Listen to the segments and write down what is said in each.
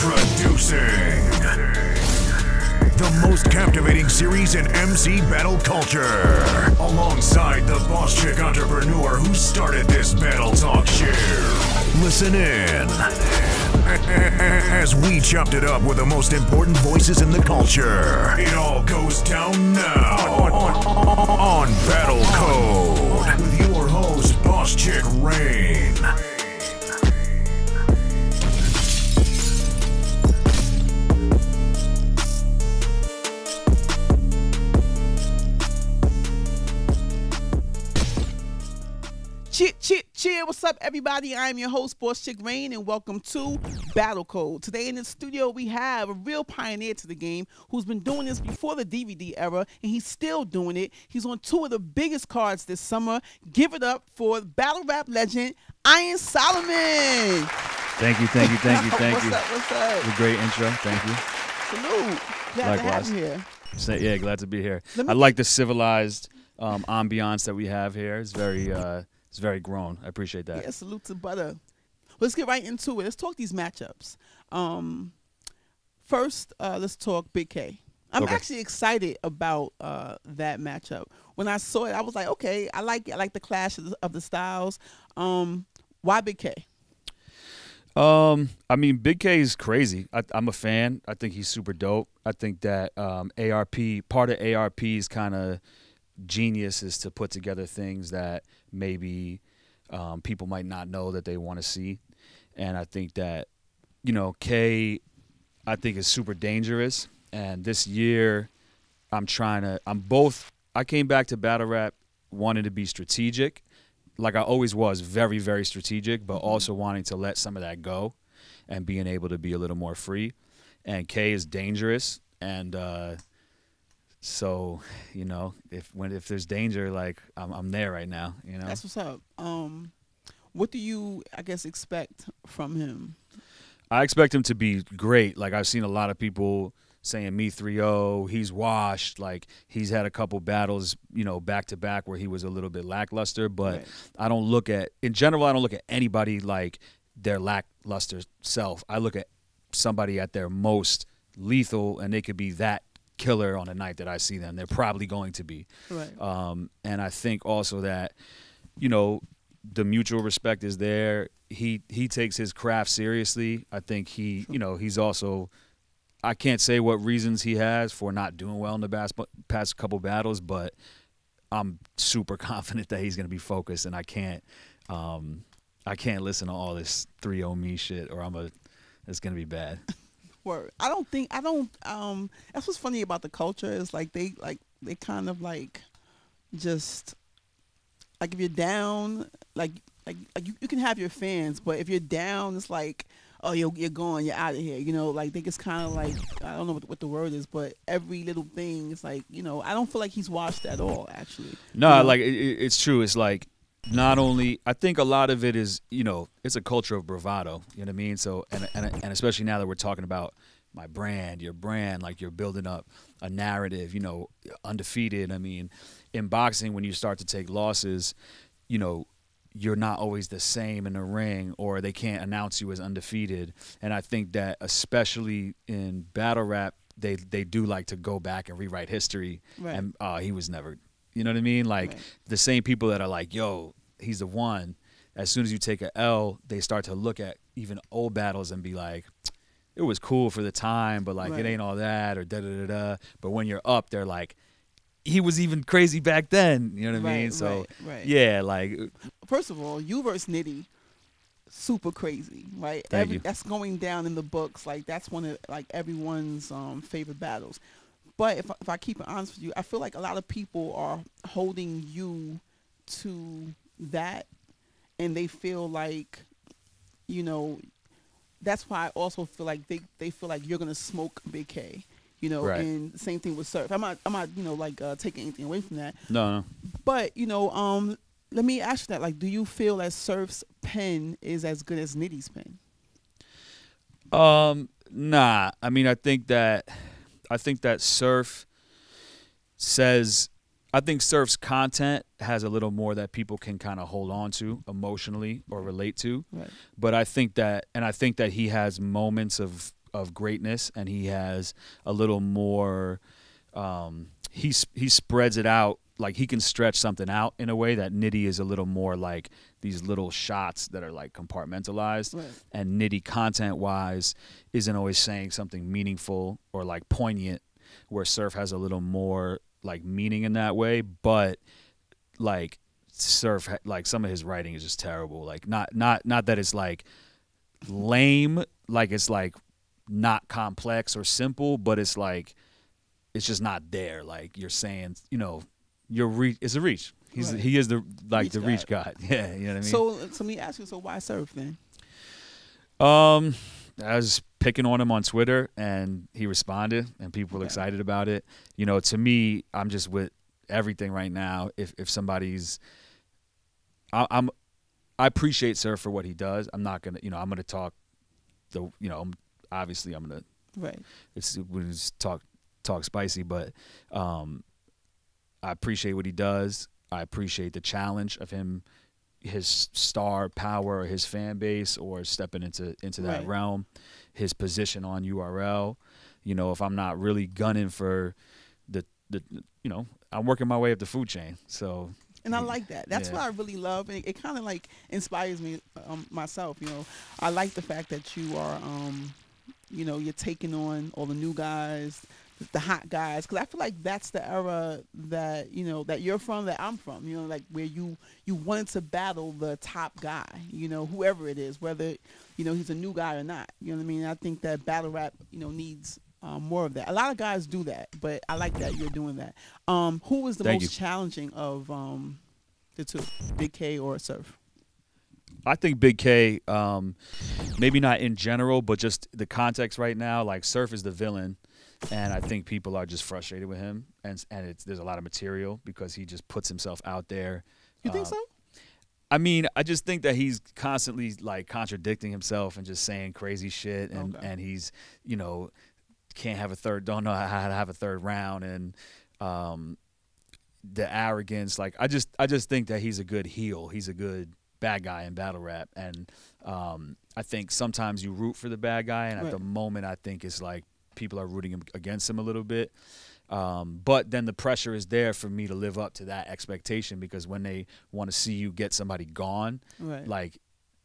Introducing the most captivating series in MC battle culture, alongside the boss chick entrepreneur who started this battle talk show. Listen in as we chopped it up with the most important voices in the culture. It all goes down now on Battle Code with your host, Boss Chick Rain. Cheer, what's up, everybody? I am your host, Boss Chick Rain, and welcome to Battle Code. Today in the studio, we have a real pioneer to the game who's been doing this before the DVD era, and he's still doing it. He's on two of the biggest cards this summer. Give it up for battle rap legend, Iron Solomon. Thank you. What's up? A great intro. Thank you. Salute. Glad to have you here. Yeah, glad to be here. I like the civilized ambiance that we have here. It's very grown. I appreciate that. Yeah, salute to Butter. Let's get right into it. Let's talk these matchups. First, let's talk Big K. I'm actually excited about that matchup. When I saw it, I was like, okay, I like the clash of the styles. Why Big K? I mean, Big K is crazy. I'm a fan. I think he's super dope. I think that part of ARP's kind of genius is to put together things that maybe people might not know that they want to see. And I think that, K, I think is super dangerous. And this year, I came back to battle rap wanting to be strategic, like I always was, very, very strategic, but also wanting to let some of that go and being able to be a little more free. And K is dangerous. And so, if there's danger, like I'm there right now, That's what's up. What do you, expect from him? I expect him to be great. Like, I've seen a lot of people saying me 3-0, he's washed. Like, he's had a couple battles, back to back where he was a little bit lackluster. But right. In general, I don't look at anybody like their lackluster self. I look at somebody at their most lethal, and they could be that killer on the night that I see them. They're probably going to be. Right. And I think also that, the mutual respect is there. He takes his craft seriously. I think he's also, I can't say what reasons he has for not doing well in the past couple battles, but I'm super confident that he's going to be focused, and I can't listen to all this 3-0 me shit, or it's going to be bad. Word. That's what's funny about the culture is they kind of just like if you're down, like you can have your fans, but if you're down, it's like, oh, you're gone, you're out of here. They just kind of I don't know what the word is, but every little thing is I don't feel like he's washed at all, actually. No, it's true. It's like, not only, I think a lot of it is, it's a culture of bravado, you know what I mean? So, and especially now that we're talking about my brand, your brand, like you're building up a narrative, undefeated. I mean, in boxing, when you start to take losses, you're not always the same in the ring, or they can't announce you as undefeated. And I think that especially in battle rap, they do like to go back and rewrite history. Right. And he was never, you know what I mean? Like, right. The same people that are like, yo, he's the one. As soon as you take an L, they start to look at even old battles and be like, it was cool for the time, but like, right. It ain't all that, or da-da-da-da. But when you're up, they're like, he was even crazy back then. You know what I mean? So, right. Yeah, like. First of all, you versus Nitty, super crazy, right? Thank you. That's going down in the books. Like, that's one of everyone's favorite battles. But if I keep it honest with you, I feel like a lot of people are holding you to that, and they feel like, that's why I also feel like they feel like you're gonna smoke Big K, right. And the same thing with Surf. I'm not taking anything away from that. No. But let me ask you that. Do you feel that Surf's pen is as good as Nitty's pen? Nah. I mean, I think that Surf says, I think Surf's content has a little more that people can kind of hold on to emotionally or relate to. Right. But I think that he has moments of of greatness, and he has a little more. He spreads it out. Like, he can stretch something out in a way that Nitty is a little more like these little shots that are like compartmentalized. Right. And Nitty, content-wise, isn't always saying something meaningful or like poignant, where Surf has a little more like meaning in that way. But like Surf, like some of his writing is just terrible. Like not that it's like lame, like it's like not complex or simple, but it's like it's just not there. Like you're saying, you know. It's a reach. Right. He is the Reach reach god. Yeah, you know what I mean. So let me ask you. So why Surf then? I was picking on him on Twitter, and he responded, and people were excited about it. You know, to me, I'm just with everything right now. If somebody's, I appreciate Surf for what he does. I'm not gonna, I'm gonna talk. Obviously I'm gonna. Right. It's talk spicy, but I appreciate what he does. I appreciate the challenge of him, his star power, or his fan base, or stepping into that realm, his position on URL. You know, if I'm not really gunning for the I'm working my way up the food chain. So. And I like that. That's what I really love. And it kind of like inspires me myself. You know, I like the fact that you are, you're taking on all the new guys, the hot guys, because I feel like that's the era that that you're from, that I'm from. You know, like where you wanted to battle the top guy. You know, whoever it is, whether he's a new guy or not. You know what I mean? I think that battle rap needs more of that. A lot of guys do that, but I like that you're doing that. Who was the most challenging of the two, Big K or Surf? I think Big K, maybe not in general, but just the context right now. Like, Surf is the villain. And I think people are just frustrated with him, and there's a lot of material because he just puts himself out there. You think so? I mean, I just think that he's constantly like contradicting himself and just saying crazy shit, and he's can't have don't know how to have a third round, and the arrogance. Like I just think that he's a good heel. He's a good bad guy in battle rap, and I think sometimes you root for the bad guy, and at the moment I think it's like people are rooting against him a little bit. But then the pressure is there for me to live up to that expectation, because when they want to see you get somebody gone, like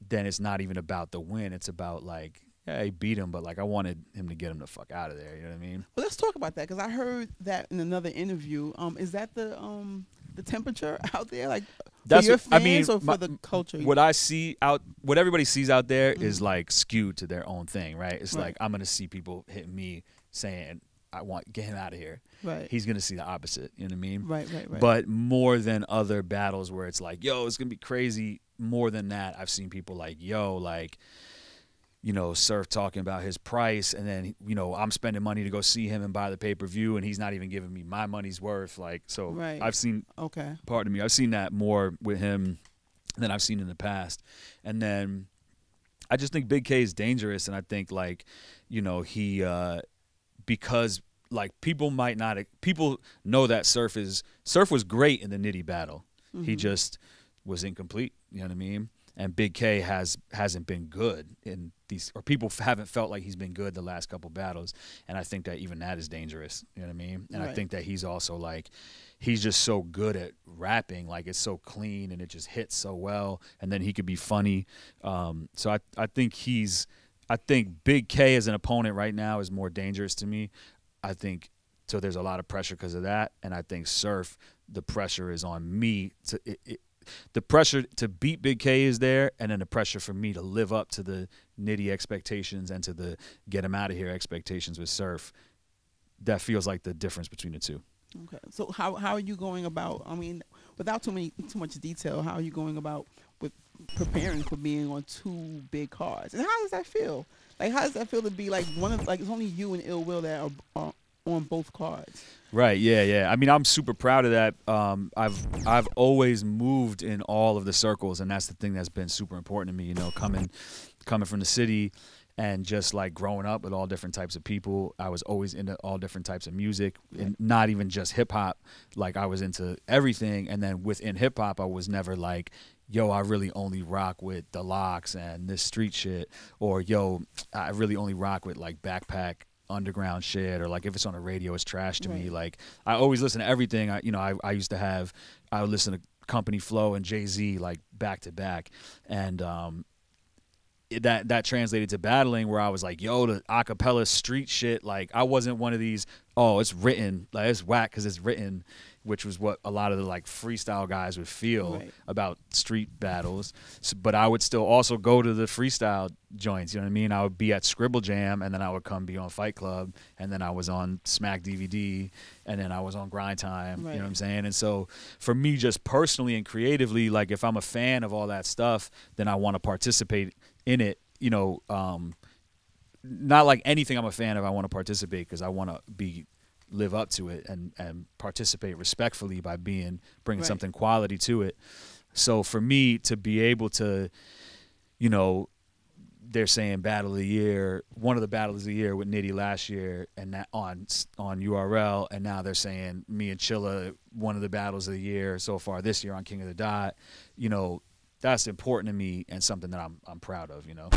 then it's not even about the win. It's about like, yeah, he beat him, but like I wanted him to get him the fuck out of there. You know what I mean? Well, let's talk about that, because I heard that in another interview. Is that the temperature out there? Like, that's for your fans or for the culture? What everybody sees out there is like skewed to their own thing, right? It's like I'm gonna see people hit me saying, get him out of here. Right. He's gonna see the opposite. You know what I mean? Right. But more than other battles where it's like, yo, it's gonna be crazy. More than that, I've seen people like, yo, like, Surf talking about his price, and then I'm spending money to go see him and buy the pay-per-view, and he's not even giving me my money's worth. Like, so I've seen. Okay. Pardon me. I've seen that more with him than I've seen in the past, and then I just think Big K is dangerous, and I think like, he because like people know that Surf was great in the Nitty battle. He just was incomplete. You know what I mean? And Big K hasn't been good in these, or people haven't felt like he's been good the last couple battles. And I think that even that is dangerous. You know what I mean? And I think that he's also like, he's just so good at rapping. Like, it's so clean and it just hits so well. And then he could be funny. So I think Big K as an opponent right now is more dangerous to me. I think so. There's a lot of pressure because of that. And I think Surf, the pressure is on me the pressure to beat Big K is there, and then the pressure for me to live up to the Nitty expectations and to the get him out of here expectations with Surf. That feels like the difference between the two. Okay. So how are you going about, I mean, without too much detail, how are you going about with preparing for being on two big cards? And how does that feel? Like, how does that feel to be like it's only you and Ill Will that are on both cards? Right, yeah. I mean, I'm super proud of that. I've always moved in all of the circles, and that's the thing that's been super important to me. Coming from the city and just like growing up with all different types of people. I was always into all different types of music, and not even just hip hop. Like, I was into everything, and then within hip hop, I was never like yo, I really only rock with the locks and this street shit, or yo, I really only rock with like backpack underground shit, or like if it's on the radio, it's trash to me. Like I always listen to everything. I used to have, I would listen to Company Flow and Jay-Z like back to back, and that translated to battling, where I was like, yo, the acapella street shit, like I wasn't one of these, oh, it's written, like it's whack because it's written, which was what a lot of the like freestyle guys would feel about street battles. So, but I would still also go to the freestyle joints, you know what I mean? I would be at Scribble Jam, and then I would come be on Fight Club, and then I was on Smack DVD, and then I was on Grind Time, you know what I'm saying? And so for me, just personally and creatively, like if I'm a fan of all that stuff, then I want to participate in it, you know, not like anything I'm a fan of, I want to participate because I want to live up to it and participate respectfully by bringing something quality to it. So for me to be able to, you know, they're saying battle of the year, one of the battles of the year with Nitty last year, and that on URL, and now they're saying me and Chilla, one of the battles of the year so far this year on King of the Dot, you know, that's important to me and something that I'm proud of, you know.